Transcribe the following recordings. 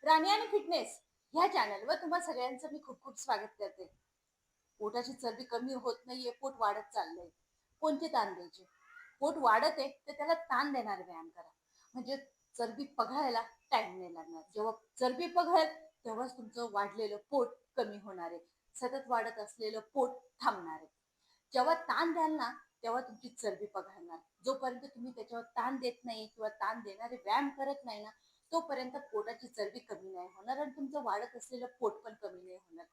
राणी आणि फिटनेस ह्या चॅनलवर तुम्हा सगळ्यांचं मी खूप खूप स्वागत करते. पोटाची चरबी कमी होत नाहीये, पोट वाढत चाललंय. कोणते ताण द्यायचे? पोट वाढत आहे तर त्याला ताण देणारे व्यायाम करा. म्हणजे चरबी पघळायला टाइम नाही लागणार. जेव्हा चरबी पघळेल तेव्हाच तुमचं वाढलेलं पोट कमी होणार आहे. सतत वाढत असलेलं पोट थांबणार आहे. जेव्हा ताण द्याल ना तेव्हा तुमची चरबी पघळणार. जोपर्यंत तुम्ही त्याच्यावर ताण देत नाही किंवा ताण देणारे व्यायाम करत नाही ना तोपर्यंत पोटाची चरबी कमी नाही होणार आणि तुमचं वाढत असलेलं पोट पण कमी नाही होणार.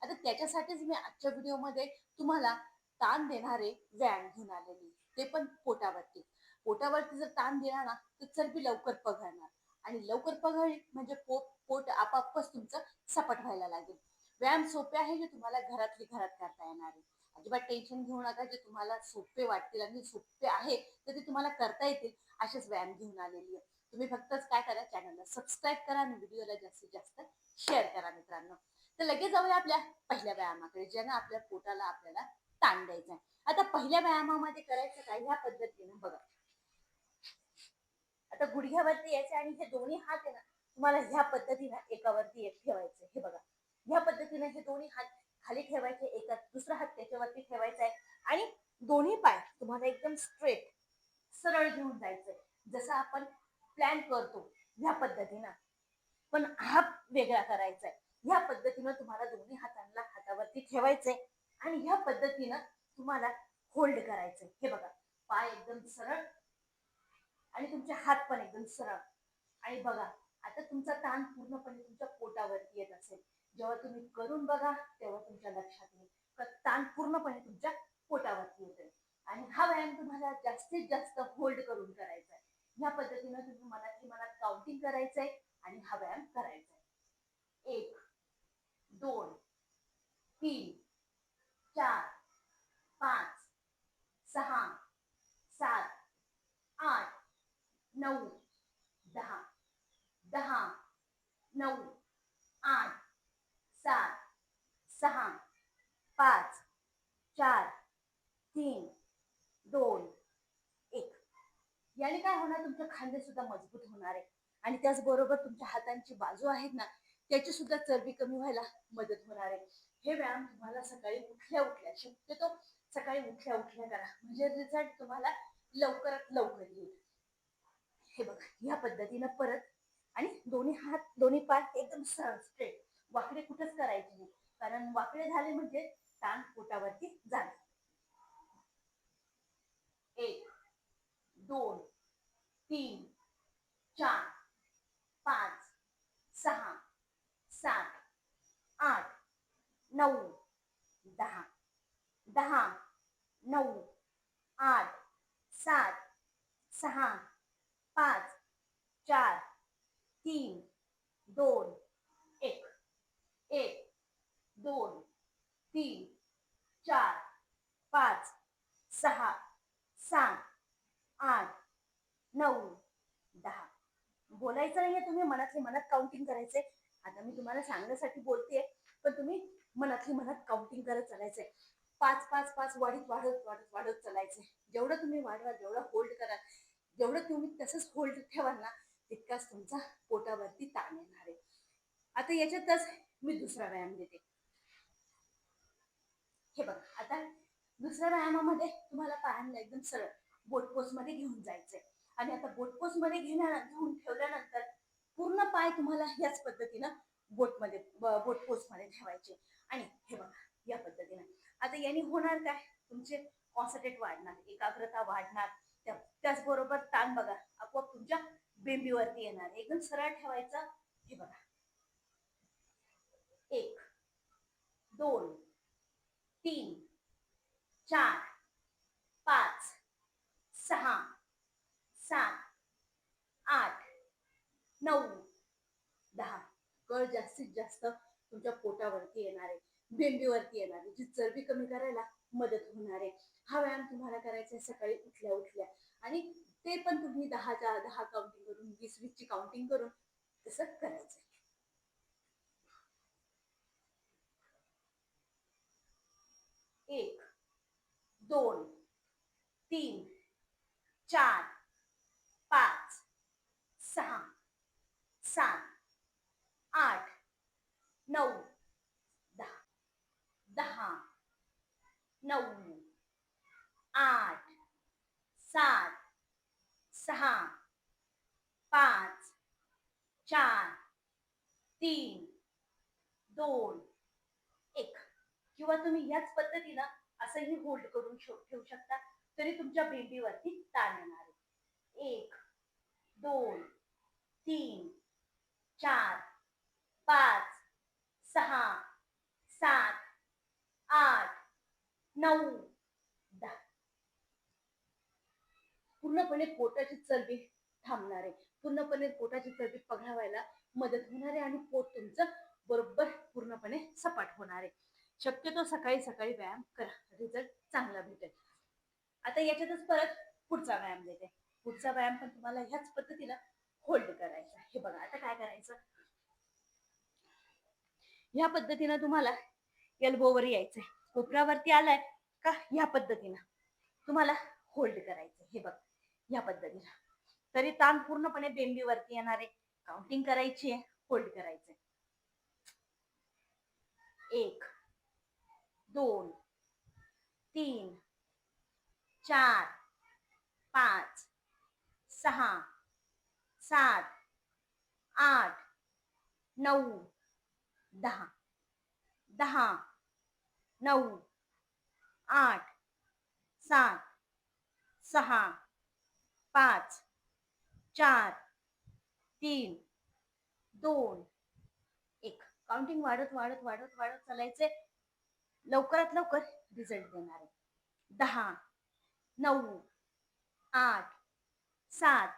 आता त्याच्यासाठीच मी आजच्या व्हिडिओमध्ये तुम्हाला ताण देणारे व्यायाम घेऊन आलेली, ते पण पोटावरती. पोटावरती जर ताण दिला ना तर चरबी लवकर पघळणार आणि लवकर पघळली म्हणजे पोट पोट आपापच तुमचं सपाट व्हायला लागेल. व्यायाम सोपे आहे जे तुम्हाला घरातली घरात करता येणार आहे. अजिबात टेन्शन घेऊ नका. जे तुम्हाला सोपे वाटतील आणि सोपे आहे तर ते तुम्हाला करता येतील असेच व्यायाम घेऊन आलेली आहे. तुम्ही फक्तच काय करा, चॅनलला सबस्क्राईब करा आणि व्हिडिओला जास्तीत जास्त शेअर करा मित्रांनो. तर लगेच जाऊया आपल्या पहिल्या व्यायामाकडे, ज्यानं आपल्या पोटाला आपल्याला ताण द्यायचा आहे. आता पहिल्या व्यायामामध्ये करायचं काय, ह्या पद्धतीने बघा. आता गुडघ्यावरती यायचे आणि हे दोन्ही हात आहे ना तुम्हाला ह्या पद्धतीने एकावरती एक ठेवायचे. हे बघा, ह्या पद्धतीने हे दोन्ही हात खाली ठेवायचे, एका दुसरा हात त्याच्यावरती ठेवायचा आहे आणि दोन्ही पाय तुम्हाला एकदम स्ट्रेट सरळ घेऊन जायचंय. जसं आपण प्लॅन करतो ह्या पद्धतीनं, पण हा वेगळा करायचा आहे. ह्या पद्धतीनं तुम्हाला दोन्ही हातांना हातावरती ठेवायचंय आणि ह्या पद्धतीनं तुम्हाला होल्ड करायचंय. हे बघा, पाय एकदम सरळ आणि तुमचे हात पण एकदम सरळ. आणि बघा, आता तुमचा ताण पूर्णपणे तुमच्या पोटावरती येत असेल. जेव्हा तुम्ही करून बघा तेव्हा तुमच्या लक्षात येईल का ताण पूर्णपणे तुमच्या पोटावरती येतोय. आणि हा व्यायाम तुम्हाला जास्तीत जास्त होल्ड करून करायचा आहे. ह्या पद्धतीनं तुम्ही मनात काउंटिंग करायचंय आणि हा व्यायाम करायचा आहे. 1 2 3 4 5 6 7 8 9 10 10 9 8 7 6 5 4 3 2 1. याने काय होणार, तुमचे खांदे सुद्धा मजबूत होणार आहे आणि त्याचबरोबर तुमच्या हातांची बाजू आहेत ना त्याची सुद्धा चरबी कमी व्हायला मदत होणार आहे. हे व्यायाम तुम्हाला सकाळी उठल्या उठल्या, शक्यतो सकाळी उठल्या उठल्या करा, म्हणजे रिझल्ट तुम्हाला लवकरात लवकर येईल. हे बघा, ह्या पद्धतीनं परत आणि दोन्ही हात दोन्ही पाय एकदम सरळ स्ट्रेट, वाकडे कुठेच करायचे नाही, कारण वाकडे झाले म्हणजे ताण पोटावरती जाणार. 1 2 3 4 5 6 7 8 9 10 10 9 8 7 6 5 4 3 2 1. 1 2 3 4 5 6 7 8 9 10. बोलायचं नाहीये, तुम्ही मनातली मनात काउंटिंग करायचंय. आता मी तुम्हाला सांगण्यासाठी बोलतेय, पण तुम्ही मनातली मनात काउंटिंग करत चालायचंय. 5 5 5 वाढत वाढत वाढत वाढत चालायचंय. जेवढं तुम्ही वाढवा, जेवढं होल्ड कराल, जेवढं तुम्ही तसंच होल्ड ठेवाल ना तितकाच तुमचा पोटावरती ताण येणार आहे. आता याच्यातच मी दुसरा व्यायाम देते. हे बघा, आता दुसऱ्या व्यायामामध्ये तुम्हाला पायांना एकदम सरळ बोट पोस्ट मध्ये घेऊन जायचंय आणि आता बोट पोस्ट मध्ये घेऊन ठेवल्यानंतर पूर्ण पाय तुम्हाला याच पद्धतीनं बोट पोस्ट मध्ये ठेवायचे. आणि हे बघा, या पद्धतीनं आता याने होणार काय, तुमचे कॉन्सन्ट्रेट वाढणार, एकाग्रता वाढणार, त्याचबरोबर ताण बघा आपोआप तुमच्या बेंबीवरती येणार. एकदम सरळ ठेवायचं. हे बघा, 1 2 3 4 5 6 7 8 9 10. कळ जास्तीत जास्त तुमच्या पोटावरती येणार आहे, बेंबीवरती येणार आहे, जी चरबी कमी करायला मदत होणार आहे. हा व्यायाम तुम्हाला करायचा आहे सकाळी उठल्या उठल्या आणि ते पण तुम्ही 10 काउंटिंग करून, 20 ची काउंटिंग करून तसं करायचं. 1 2 3 4 5 6 7 9 8 7 6 5 4 3 2 1 किंवा तुम्ही याच पद्धतीनं असंही होल्ड करून ठेवू शकता, तरी तुमच्या बेंबीवरती ताण येणार आहे. 1 2 3 4 5 6 7 8 9 10. पूर्णपणे पोटाची चरबी थांबणार आहे, पूर्णपणे पोटाची चरबी पघळावायला मदत होणार आहे आणि पोट तुमचं बरोबर पूर्णपणे सपाट होणार आहे. शक्यतो सकाळी सकाळी व्यायाम करा, रिझल्ट चांगला भेटेल. आता याच्यातच परत पुढचा व्यायाम देते. पुढचा व्यायाम पण तुम्हाला ह्याच पद्धतीला होल्ड करायचा. हे बघा, आता काय करायचं, ह्या पद्धतीनं तुम्हाला एल्बोवर यायचंय. कोपरावरती आलाय का ह्या पद्धतीनं तुम्हाला होल्ड करायचं. हे बघ, ह्या पद्धतीनं तरी ताण पूर्णपणे बेंबीवरती येणार आहे. काउंटिंग करायची आहे, होल्ड करायचंय. 1 2 3 4 5 6 7 8 9 10 10 9 8 7 6 5 4 3 2 1. काउंटिंग वाढत वाढत वाढत वाढत चालायचे. लवकरात लवकर रिझल्ट देणार आहे. 10 9 8 7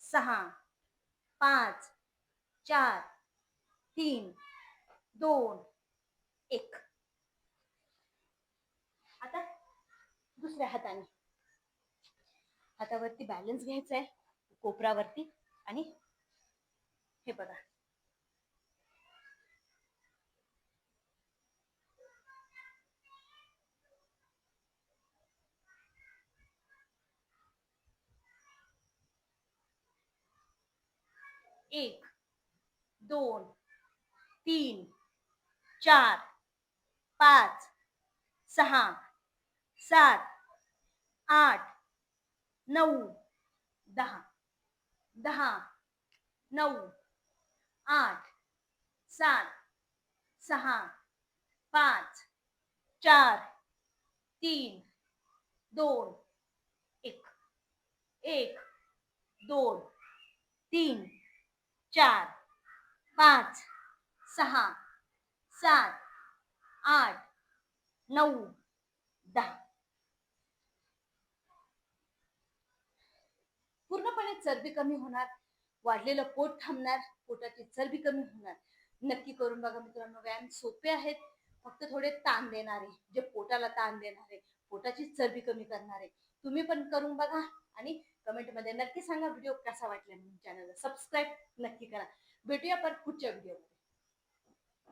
6 5 4 3 2 1. आता दुसऱ्या हाताने हातावरती बॅलन्स घ्यायचा आहे, कोपरावरती, आणि हे बघा, 1 2 3 4 5 6 7 8 9 10 10 9 8 7 6 5 4 3 2 1. 1 2 3 4 5 6 7 8 9 10. पूर्णपणे चरबी कमी होणार, वाढलेलं पोट थांबणार, पोटाची चरबी कमी होणार. नक्की करून बघा मित्रांनो. व्यायाम सोपे आहेत, फक्त थोडे ताण देणारे, जे पोटाला ताण देणारे, पोटाची चरबी कमी करणारे. तुम्ही पण करून बघा आणि कमेंट मध्ये नक्की सांगा व्हिडिओ कसा वाटला. चॅनलला सबस्क्राईब नक्की करा. भेटूया पण पुढच्या व्हिडिओ.